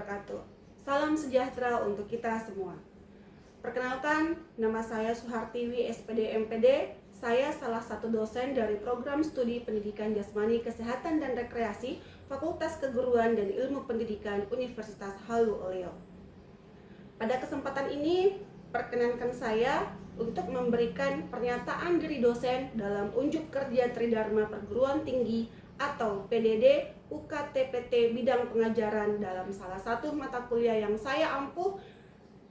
wabarakatuh. Salam sejahtera untuk kita semua. Perkenalkan, nama saya Suhartiwi SPD MPD. Saya salah satu dosen dari program studi Pendidikan Jasmani, Kesehatan dan Rekreasi Fakultas Keguruan dan Ilmu Pendidikan Universitas Halu Oleo. Pada kesempatan ini, perkenankan saya untuk memberikan pernyataan diri dosen dalam unjuk kerja Tridharma Perguruan Tinggi atau PDD UKTPT bidang pengajaran dalam salah satu mata kuliah yang saya ampuh,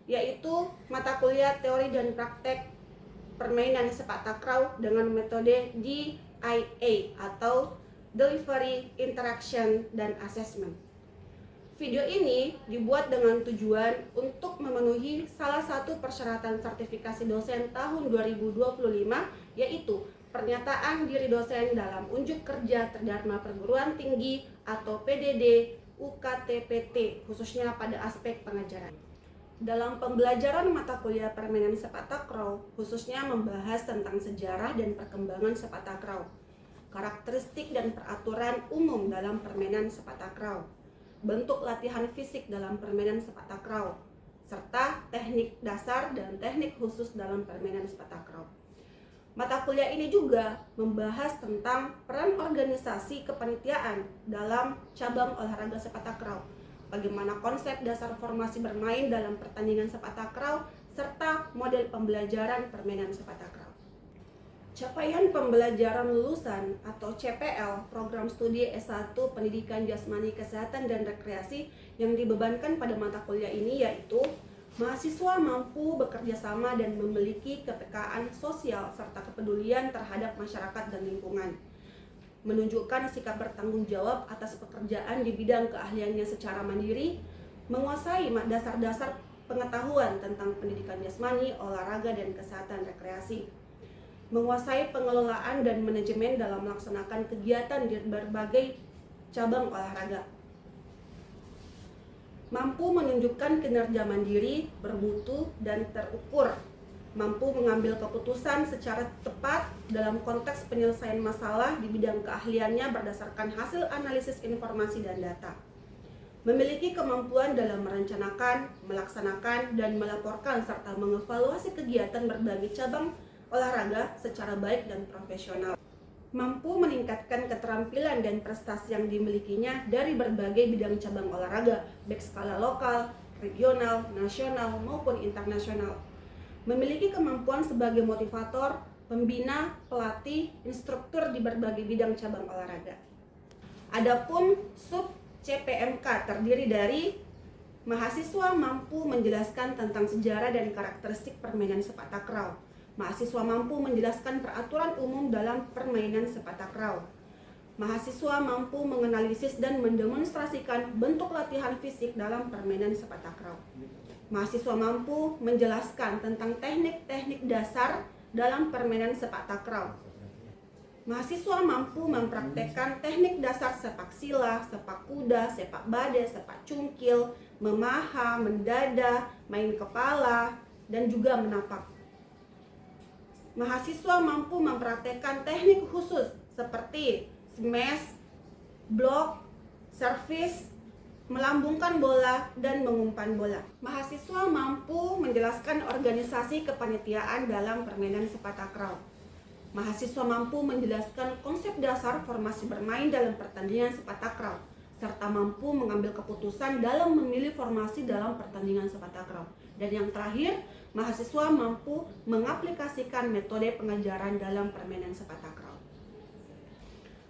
yaitu mata kuliah teori dan praktek permainan sepak takraw dengan metode DIA atau Delivery, Interaction, dan Assessment. Video ini dibuat dengan tujuan untuk memenuhi salah satu persyaratan sertifikasi dosen tahun 2025, yaitu pernyataan diri dosen dalam unjuk kerja Tridharma Perguruan Tinggi atau PDD UKTPT, khususnya pada aspek pengajaran. Dalam pembelajaran mata kuliah permainan sepak takraw, khususnya membahas tentang sejarah dan perkembangan sepak takraw, karakteristik dan peraturan umum dalam permainan sepak takraw, bentuk latihan fisik dalam permainan sepak takraw, serta teknik dasar dan teknik khusus dalam permainan sepak takraw. Mata kuliah ini juga membahas tentang peran organisasi kepanitiaan dalam cabang olahraga sepak takraw, bagaimana konsep dasar formasi bermain dalam pertandingan sepak takraw, serta model pembelajaran permainan sepak takraw. Capaian pembelajaran lulusan atau CPL program studi S1 Pendidikan Jasmani, Kesehatan dan Rekreasi yang dibebankan pada mata kuliah ini yaitu mahasiswa mampu bekerja sama dan memiliki kepekaan sosial serta kepedulian terhadap masyarakat dan lingkungan, menunjukkan sikap bertanggung jawab atas pekerjaan di bidang keahliannya secara mandiri, menguasai dasar-dasar pengetahuan tentang pendidikan jasmani, olahraga, dan kesehatan rekreasi, menguasai pengelolaan dan manajemen dalam melaksanakan kegiatan di berbagai cabang olahraga, mampu menunjukkan kinerja mandiri, bermutu, dan terukur, mampu mengambil keputusan secara tepat dalam konteks penyelesaian masalah di bidang keahliannya berdasarkan hasil analisis informasi dan data, memiliki kemampuan dalam merencanakan, melaksanakan, dan melaporkan serta mengevaluasi kegiatan berbagai cabang olahraga secara baik dan profesional, mampu meningkatkan keterampilan dan prestasi yang dimilikinya dari berbagai bidang cabang olahraga, baik skala lokal, regional, nasional, maupun internasional, memiliki kemampuan sebagai motivator, pembina, pelatih, instruktur di berbagai bidang cabang olahraga. Adapun sub CPMK terdiri dari mahasiswa mampu menjelaskan tentang sejarah dan karakteristik permainan sepak takraw, mahasiswa mampu menjelaskan peraturan umum dalam permainan sepak takraw, mahasiswa mampu menganalisis dan mendemonstrasikan bentuk latihan fisik dalam permainan sepak takraw, mahasiswa mampu menjelaskan tentang teknik-teknik dasar dalam permainan sepak takraw, mahasiswa mampu mempraktekkan teknik dasar sepak sila, sepak kuda, sepak badai, sepak cungkil, memaha, mendada, main kepala, dan juga menapak. Mahasiswa mampu mempraktekkan teknik khusus seperti smash, block, servis, melambungkan bola, dan mengumpan bola. Mahasiswa mampu menjelaskan organisasi kepanitiaan dalam permainan sepak takraw. Mahasiswa mampu menjelaskan konsep dasar formasi bermain dalam pertandingan sepak takraw, serta mampu mengambil keputusan dalam memilih formasi dalam pertandingan sepak takraw. Dan yang terakhir, mahasiswa mampu mengaplikasikan metode pengajaran dalam permainan sepak takraw.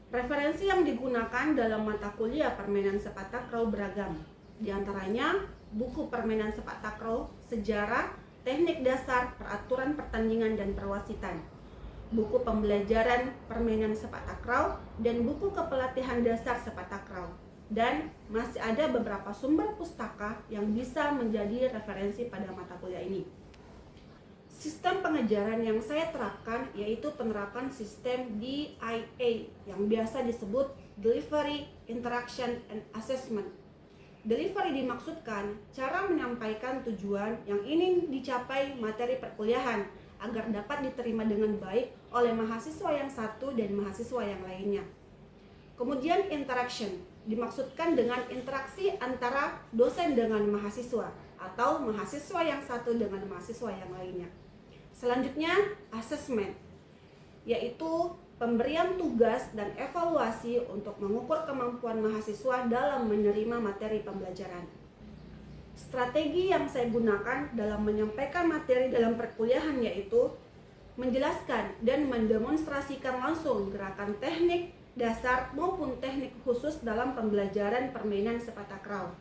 Referensi yang digunakan dalam mata kuliah permainan sepak takraw beragam. Di antaranya buku permainan sepak takraw, sejarah, teknik dasar, peraturan pertandingan dan perwasitan, buku pembelajaran permainan sepak takraw, dan buku kepelatihan dasar sepak takraw. Dan masih ada beberapa sumber pustaka yang bisa menjadi referensi pada mata kuliah ini. Sistem pengajaran yang saya terapkan yaitu penerapan sistem DIA yang biasa disebut Delivery, Interaction, and Assessment. Delivery dimaksudkan cara menyampaikan tujuan yang ingin dicapai materi perkuliahan agar dapat diterima dengan baik oleh mahasiswa yang satu dan mahasiswa yang lainnya. Kemudian interaction dimaksudkan dengan interaksi antara dosen dengan mahasiswa atau mahasiswa yang satu dengan mahasiswa yang lainnya. Selanjutnya, assessment, yaitu pemberian tugas dan evaluasi untuk mengukur kemampuan mahasiswa dalam menerima materi pembelajaran. Strategi yang saya gunakan dalam menyampaikan materi dalam perkuliahan yaitu menjelaskan dan mendemonstrasikan langsung gerakan teknik dasar maupun teknik khusus dalam pembelajaran permainan sepak takraw.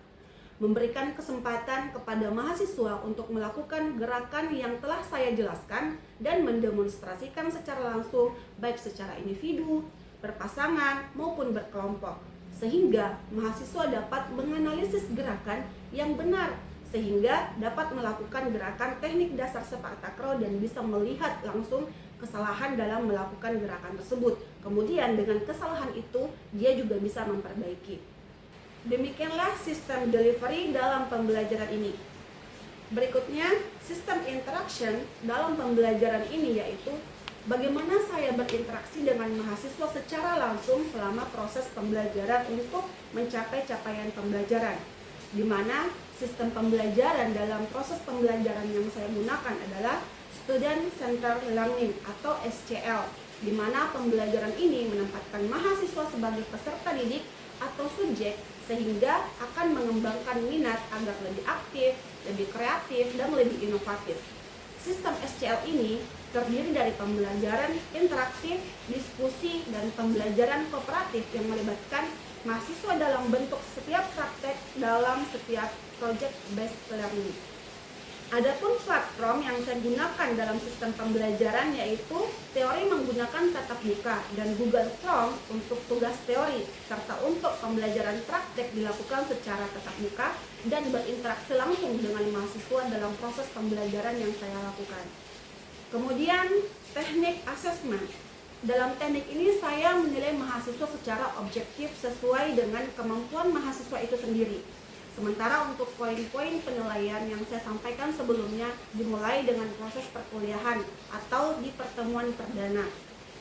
Memberikan kesempatan kepada mahasiswa untuk melakukan gerakan yang telah saya jelaskan dan mendemonstrasikan secara langsung baik secara individu, berpasangan maupun berkelompok, sehingga mahasiswa dapat menganalisis gerakan yang benar sehingga dapat melakukan gerakan teknik dasar sepak takraw dan bisa melihat langsung kesalahan dalam melakukan gerakan tersebut. Kemudian dengan kesalahan itu dia juga bisa memperbaiki. Demikianlah sistem delivery dalam pembelajaran ini. Berikutnya, sistem interaction dalam pembelajaran ini yaitu bagaimana saya berinteraksi dengan mahasiswa secara langsung selama proses pembelajaran untuk mencapai capaian pembelajaran. Di mana sistem pembelajaran dalam proses pembelajaran yang saya gunakan adalah Student Centered Learning atau SCL, di mana pembelajaran ini menempatkan mahasiswa sebagai peserta didik atau subjek sehingga akan mengembangkan minat agar lebih aktif, lebih kreatif, dan lebih inovatif. Sistem SCL ini terdiri dari pembelajaran interaktif, diskusi, dan pembelajaran kooperatif yang melibatkan mahasiswa dalam bentuk setiap praktek dalam setiap project based learning. Adapun platform yang saya gunakan dalam sistem pembelajaran yaitu teori menggunakan tatap muka dan Google Form untuk tugas teori, serta untuk pembelajaran praktek dilakukan secara tatap muka dan berinteraksi langsung dengan mahasiswa dalam proses pembelajaran yang saya lakukan. Kemudian teknik assessment. Dalam teknik ini saya menilai mahasiswa secara objektif sesuai dengan kemampuan mahasiswa itu sendiri. Sementara untuk poin-poin penilaian yang saya sampaikan sebelumnya dimulai dengan proses perkuliahan atau di pertemuan perdana.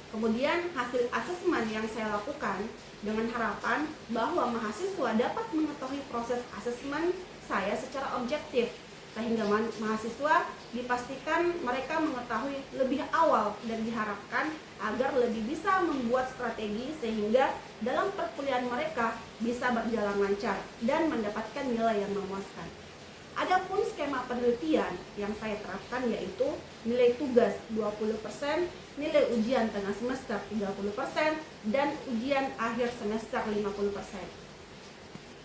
Kemudian hasil asesmen yang saya lakukan dengan harapan bahwa mahasiswa dapat mengetahui proses asesmen saya secara objektif, sehingga mahasiswa dipastikan mereka mengetahui lebih awal dan diharapkan agar lebih bisa membuat strategi sehingga dalam perkuliahan mereka bisa berjalan lancar dan mendapatkan nilai yang memuaskan. Adapun skema penelitian yang saya terapkan yaitu nilai tugas 20%, nilai ujian tengah semester 30%, dan ujian akhir semester 50%.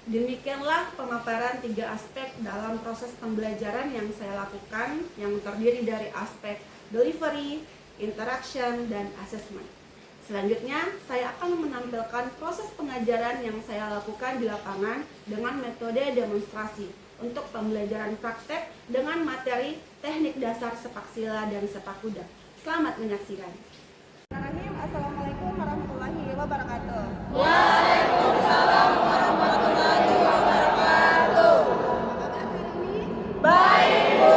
Demikianlah pemaparan 3 aspek dalam proses pembelajaran yang saya lakukan yang terdiri dari aspek delivery, interaction, dan assessment. Selanjutnya, saya akan menampilkan proses pengajaran yang saya lakukan di lapangan dengan metode demonstrasi untuk pembelajaran praktek dengan materi teknik dasar sepak-sila dan sepak kuda. Selamat menyaksikan. Assalamualaikum warahmatullahi wabarakatuh. Waalaikumsalam warahmatullahi wabarakatuh. Kabar hari ini? Baik, Bu.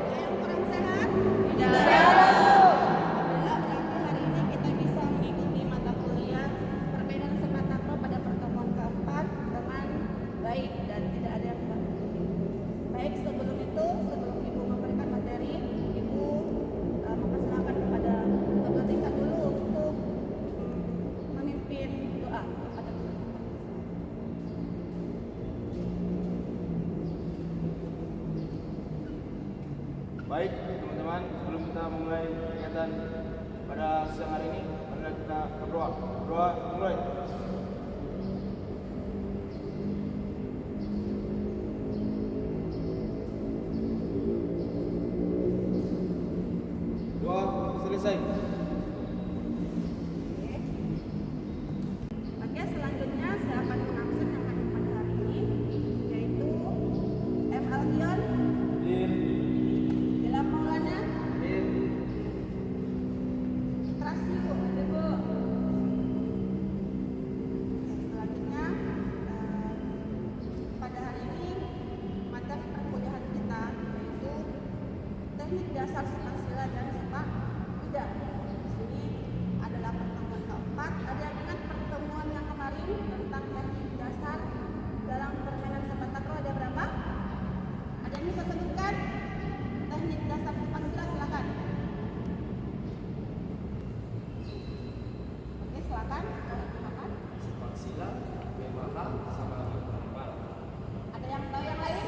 Ada yang kurang sehat? Tidak. Alhamdulillah, berarti hari ini kita bisa mengikuti mata kuliah permainan sepak takraw pada pertemuan keempat dengan baik dan tidak ada yang kurang. Baik, sebelum itu, sebelum Ibu memberikan materi, Ibu mempersilahkan kepada Ketua Tingkat dulu untuk memimpin doa kepada Tuhan. Baik teman-teman, sebelum kita memulai kegiatan pada siang hari ini, mari kita berdoa. Berdoa mulai. Doa selesai. Oke, selanjutnya saya akan mengabsen yang hadir pada hari ini yaitu M. Aldion, Ilham Maulana, Trasio, Ibu. Selanjutnya pada hari ini materi perkuliahan kita yaitu teknik dasar sepak sila dan sepak kuda. silakan. Silakan. Sepak sila, Yamaha, sama Jepang. Ada yang tahu yang lain?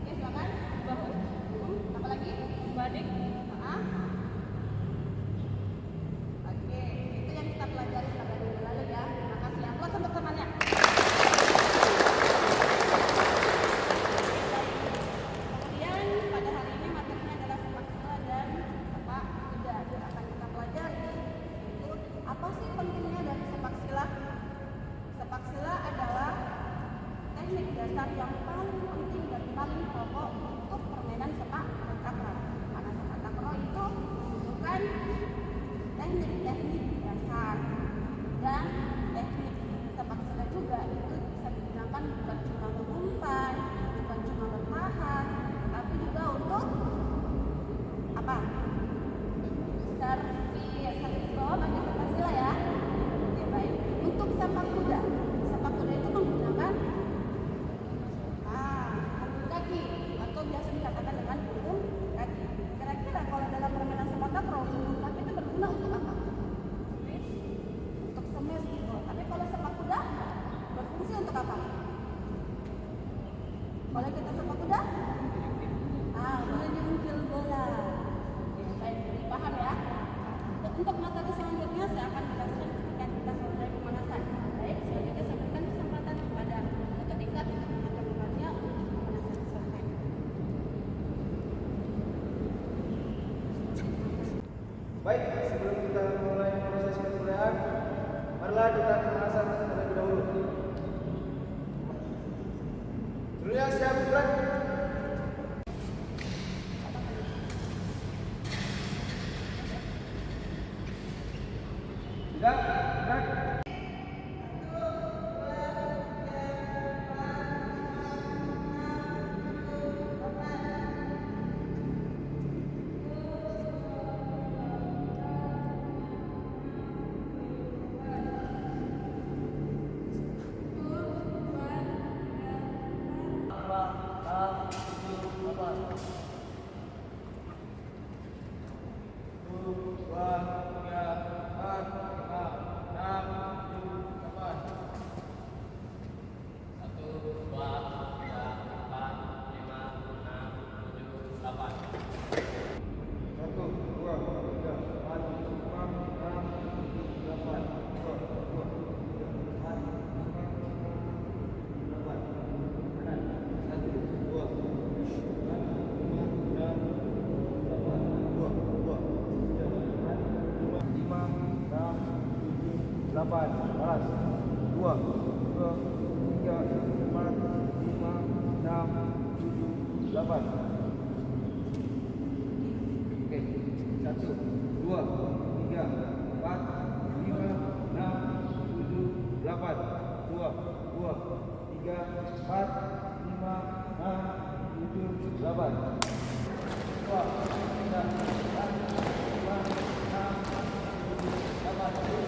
Oke, silakan. Bahu. Apa lagi? Badik. Oke, itu yang kita pelajari pada minggu lalu ya. Terima kasih. Aplaus untuk temannya. Kemudian pada hari ini materinya adalah sepak sila dan sepak kuda. Yang akan kita pelajari itu apa sih pentingnya dari sepak sila? Sepak sila adalah teknik dasar yang paling penting dan paling pokok untuk permainan sepak takraw. Karena sepak takraw itu membutuhkan teknik-teknik dasar dan teknik sepak sila juga itu bisa digunakan bukan cuma mengumpan, bukan cuma bertahan, tapi juga untuk apa? Servis bawah bagi sepak sila ya. Oke, baik. Untuk sepak kuda itu menggunakan punggung kaki atau biasa dikatakan dengan punggung kaki. Kira-kira kalau dalam permainan sepak takraw punggung kaki itu berguna untuk apa? Untuk smash gitu. Tapi kalau sepak kuda berfungsi untuk apa? Kalau kita sepak kuda, menyuntil bola. Oke, baik, paham ya? Untuk materi selanjutnya saya akan menjelaskan ketika kita selesai pemanasan. Baik, selanjutnya saya berikan kesempatan kepada Dr. Tingkat untuk memperkenalkannya untuk pemanasan selesai. Baik, sebelum kita mulai proses perkuliahan, marilah kita pemanasan terlebih dahulu. Seluruhnya siap mulai. Siap, gerak. Balas 2, 3, 4, 5, 6, 7, 8. Oke, 1, 2, 3, 4, 5, 6, 7, 8. 2, 2, 3, 4, 5, 6, 7, 8. 2, 3, 4, 5, 6, 7, 8.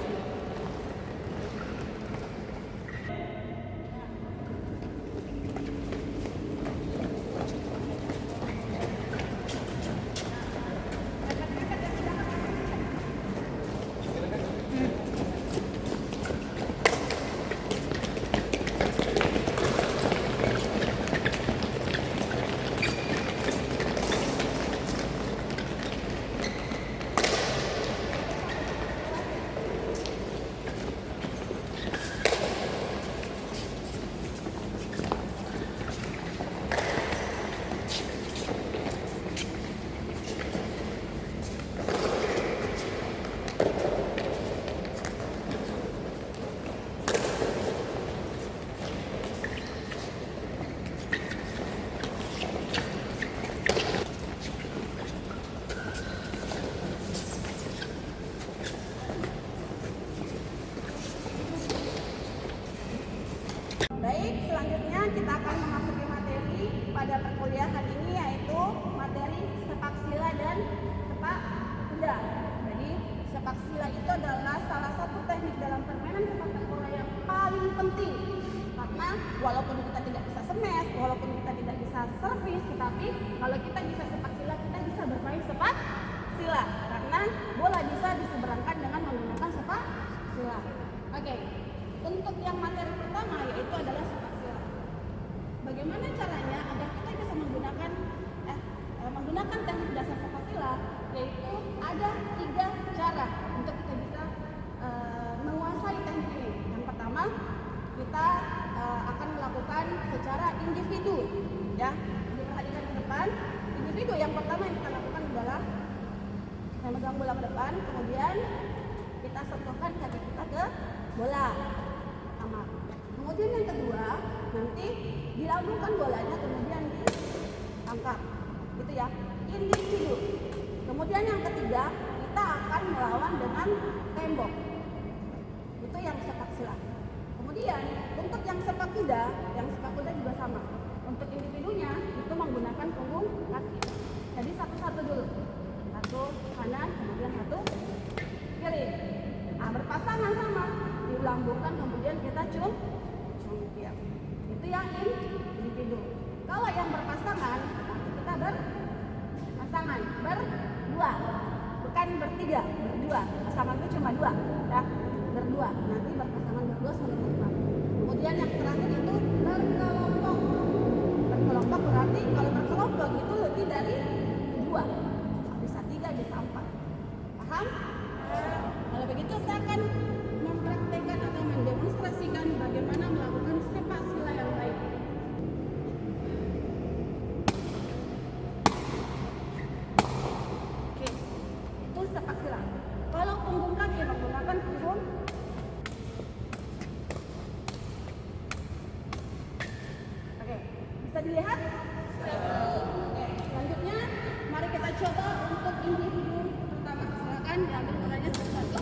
kita akan memasuki materi pada perkuliahan ini, yaitu materi sepak sila dan sepak kuda. Jadi sepak sila itu adalah salah satu teknik dalam permainan sepak takraw yang paling penting, karena walaupun kita tidak bisa smash, walaupun kita tidak bisa servis, tetapi kalau kita bisa sepak sila, kita bisa bermain sepak sila, karena bola bisa diseberangkan dengan menggunakan sepak sila. pegang bola ke depan, kemudian kita sentuhkan kaki kita ke bola. Sama. Kemudian yang kedua, nanti dilambungkan bolanya kemudian diangkat. Gitu ya. Individu. Kemudian yang ketiga, kita akan melawan dengan tembok. Itu yang sepak silat. Kemudian untuk yang sepak kuda juga sama. Untuk individunya itu menggunakan punggung kaki. Jadi satu-satu dulu. Satu kanan, kemudian satu kiri. Nah, berpasangan sama, dilambungkan kemudian kita cungkir. Itu yang individu. Kalau yang berpasangan, kita berpasangan berdua, bukan bertiga, berdua. Pasangan itu cuma dua, ya, berdua. Nanti berpasangan berdua sampai berempat. Kemudian yang terakhir itu berkelompok. Berkelompok berarti kalau berkelompok itu lebih dari dua, bisa tiga, bisa empat. Paham? Kalau begitu saya akan mempraktekkan atau mendemonstrasikan bagaimana melakukan sepak sila yang baik. Oke, itu sepak sila. Kalau punggung kaki menggunakan punggung. Oke, bisa dilihat? Oke, selanjutnya mari kita coba untuk individu pertama. Silakan diambil bolanya satu-satu.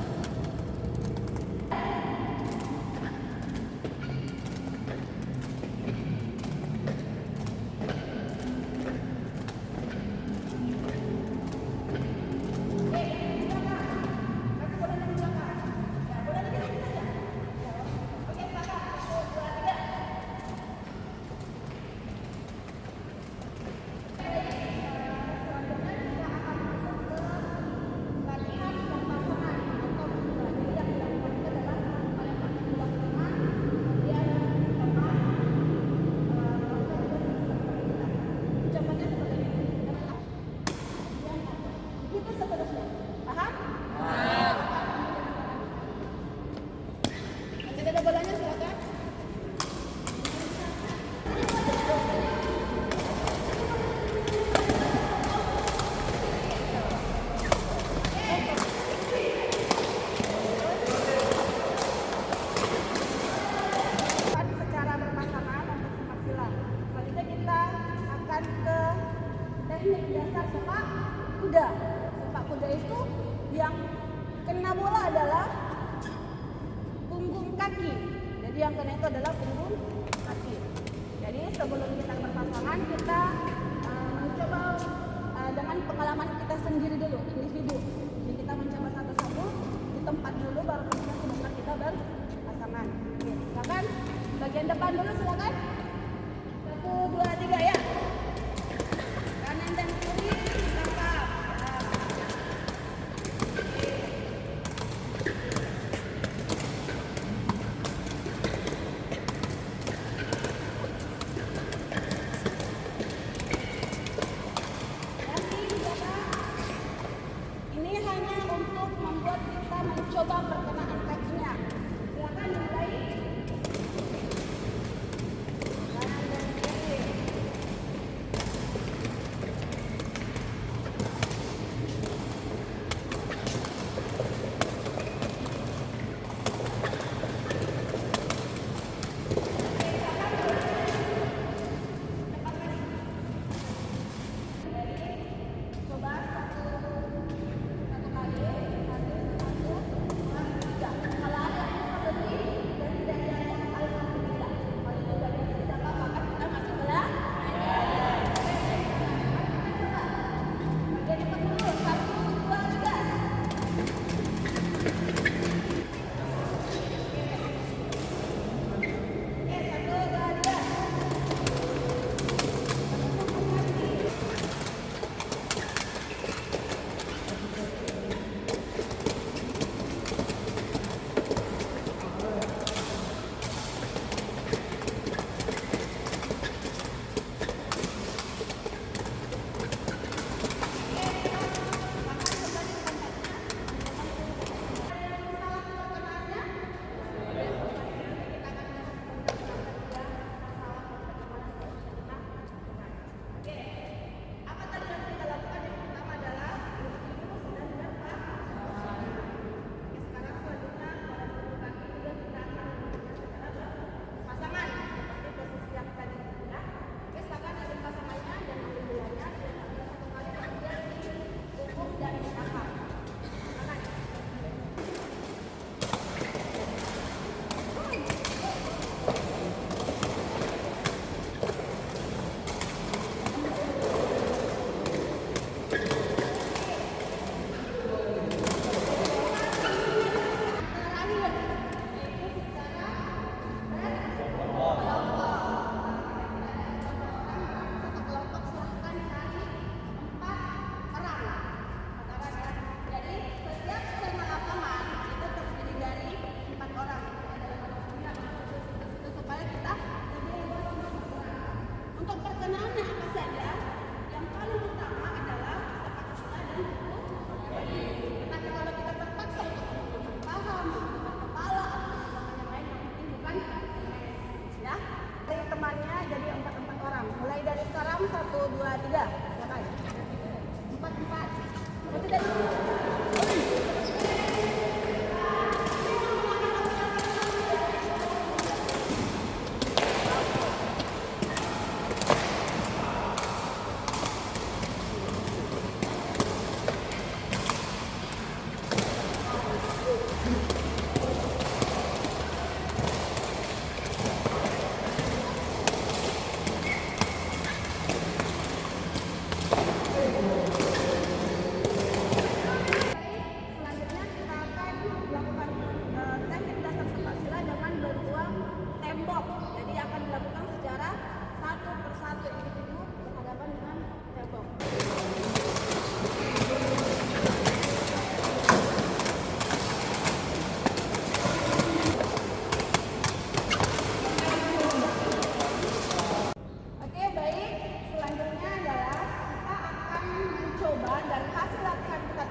Sepak kuda itu yang kena bola adalah punggung kaki. Jadi yang kena itu adalah punggung kaki. Jadi sebelum kita berpasangan kita mencoba dengan pengalaman kita sendiri dulu, individu. Jadi kita mencoba satu-satu di tempat dulu, baru kemudian sebentar kita berpasangan. Oke, silakan bagian depan dulu, silakan. 1, 2, 3 ya. Kanan dan kiri lengkap. Ini hanya untuk membuat kita mencoba perkenaan kakinya. Silakan mulai.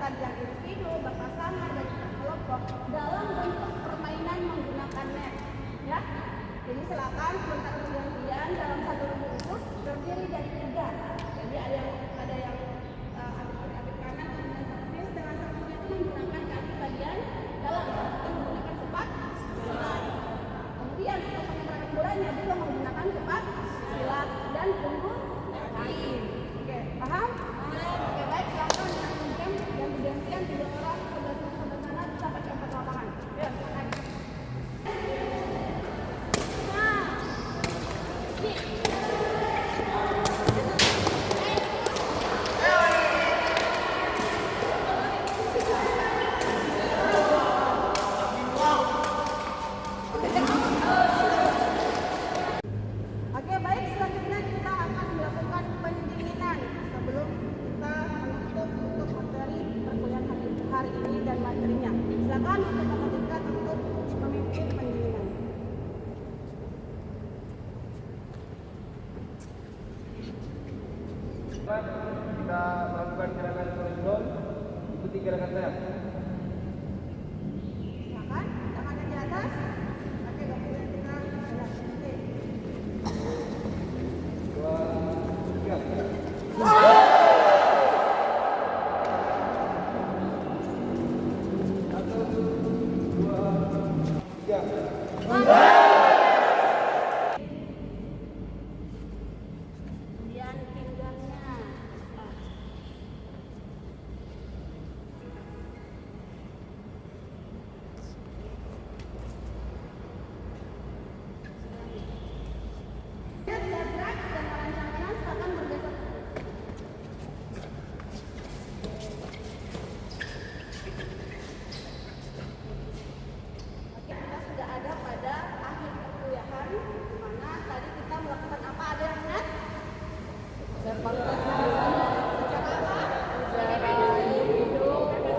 tadi yang individu, berpasangan, dan berkelompok dalam bentuk permainan menggunakan net. Ya, jadi silakan sebentar bergantian dalam satu rumput itu terdiri dari 3. Jadi ada yang aduk kanan dengan servis dengan satunya itu menggunakan kaki bagian dalam, satunya menggunakan sepak silat. Kemudian untuk penyeberangan bolanya juga menggunakan sepak silat dan punggung kain. Oke, paham? Oke, baik, silakan dengan dan bergantian 3 orang sebelah sana sampai ke 4 lapangan. Ya, silakan. Oke, baik, selanjutnya kita akan melakukan pendinginan sebelum kita menutup untuk materi perkuliahan hari ini dan materinya. Silakan untuk Bapak Tingkat untuk memimpin pendinginan. Kita melakukan gerakan koridor, ikuti gerakan saya. Silakan, tangannya di atas. Oke, kemudian kita jalan. Oke. 2, 3. Kemudian pinggangnya. Gerak dan merancangkan akan bergeser. Oke, kita sudah ada pada akhir perkuliahan, di mana tadi kita melakukan apa? Ada yang ingat?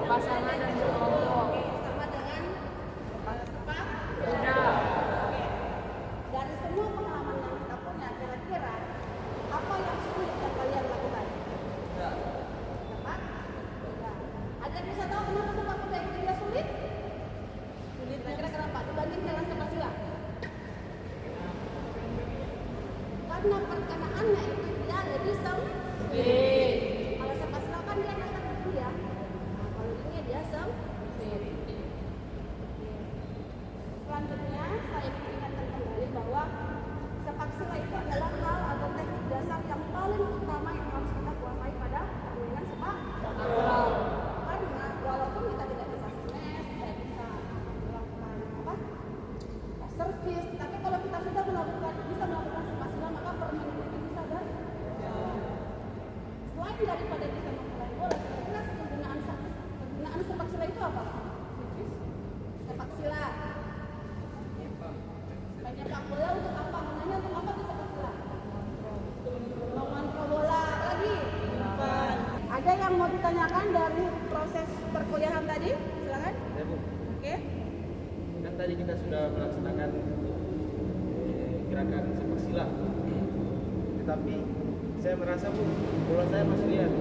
Pasangan dan berkelompok. Oke, sama dengan sepak. Kuda. Oke. Dari semua pengalaman yang kita punya, kira-kira apa yang sulit yang kalian lakukan? Sepak kuda. Ada yang bisa tahu kenapa sepak kuda itu dia sulit? Sulit. Kira-kira kenapa? Dibanding jalan sepak silat. Karena perkenaannya itu dia lebih sempit. Kalau sepak silat kan dia naik ke ya. Nah, kalau ini dia sempit. Selanjutnya saya ingin ingatkan kembali bahwa sepak silat itu adalah hal atau teknik dasar yang paling utama yang harus kita kuasai pada permainan sepak bola. Karena walaupun kita tidak bisa smash, tidak bisa melakukan apa, servis, tapi kalau kita sudah bisa melakukan sepak silat maka permainan itu bisa selain daripada bisa memulai bola, kira-kira kegunaan sepak silat itu apa? Sepak silat. Menyepak bola untuk apa? Gunanya untuk apa tuh sepak silat? Mengontrol bola. Lagi? Ada yang mau ditanyakan dari proses perkuliahan tadi? Silakan. Ya, Bu. Oke. Kan tadi kita sudah melaksanakan gerakan sepak silat. Tetapi saya merasa, Bu, bola saya masih lihat.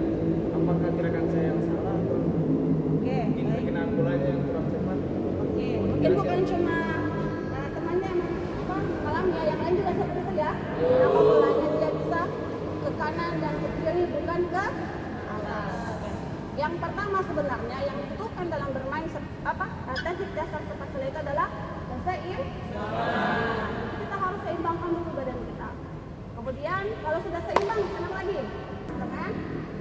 Apakah gerakan saya yang salah atau Oke. mungkin Baik. perkenaan bolanya yang kurang cepat? Oke. Mungkin bukan cuma temannya apa malamnya, yang lain juga seperti itu ya. Kenapa bolanya dia bisa ke kanan dan ke kiri bukan ke atas? Yang pertama sebenarnya yang dibutuhkan dalam bermain teknik dasar sepak silat itu adalah seimbang. Kita harus seimbangkan dulu badan kita. Kemudian kalau sudah seimbang, kanan lagi, kanan,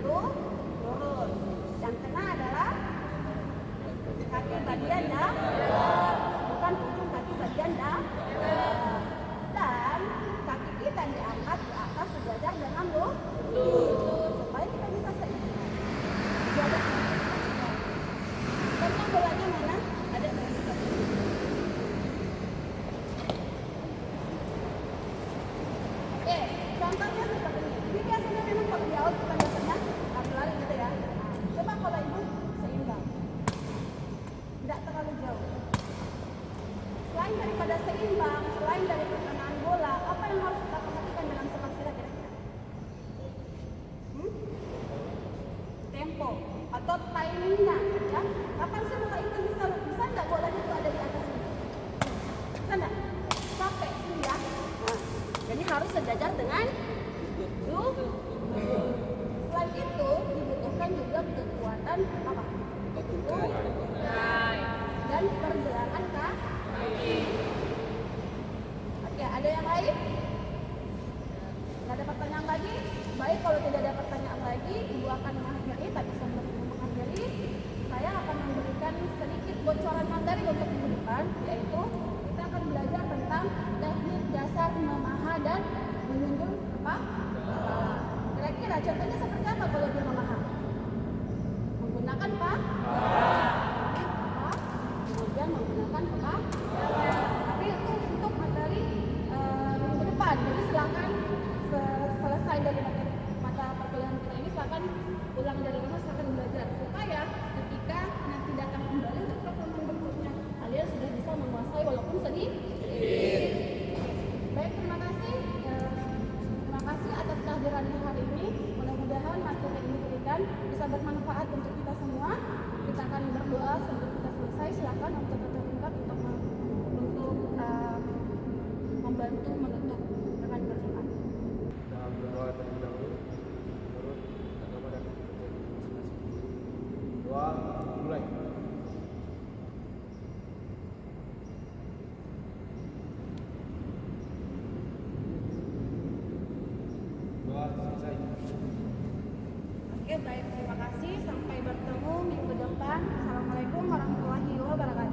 lurus. Yang kena adalah kaki bagian bukan ujung kaki bagian dan kaki kita diangkat ke atas sejajar dengan lutut supaya kita bisa seimbang. Contoh bolanya mana? Ada Oke, contohnya seperti ini. Ini biasanya memang kalau di awal kita biasanya lari gitu ya. Nah, coba kalau ibu seimbang, tidak terlalu jauh. Selain daripada seimbang, selain dari perkenaan bola, apa yang harus kita perhatikan dalam sepak silat kira-kira? Tempo atau timingnya. dan apa? Dan pergelangan kaki. Oke, ada yang lain? Nggak ada pertanyaan lagi? Baik, kalau tidak ada pertanyaan lagi, Ibu akan mengakhiri, tapi sebelum Ibu mengakhiri, saya akan memberikan sedikit bocoran materi untuk minggu depan, yaitu kita akan belajar tentang teknik dasar memaha dan menunjuk kepala. Kira-kira contohnya seperti apa kalau dia memaha? Menggunakan kemudian menggunakan tapi itu untuk materi minggu depan. Jadi silakan selesai dari mata perkuliahan kita ini, silakan ulang dari rumah, silakan belajar supaya ketika nanti datang kembali untuk pertemuan berikutnya kalian sudah bisa menguasai walaupun sedikit. Baik, terima kasih. Terima kasih atas kehadirannya hari ini. Mudah-mudahan materi ini diberikan bisa bermanfaat untuk kita semua. Kita akan berdoa sebelum kita selesai. Silakan untuk terlibat untuk membantu menutup dengan berdoa. Kita berdoa terlebih dahulu menurut agama dan kepercayaan masing-masing. Doa mulai. Doa selesai. Oke, baik, terima kasih. Sampai bertemu minggu depan. Assalamualaikum warahmatullahi wabarakatuh.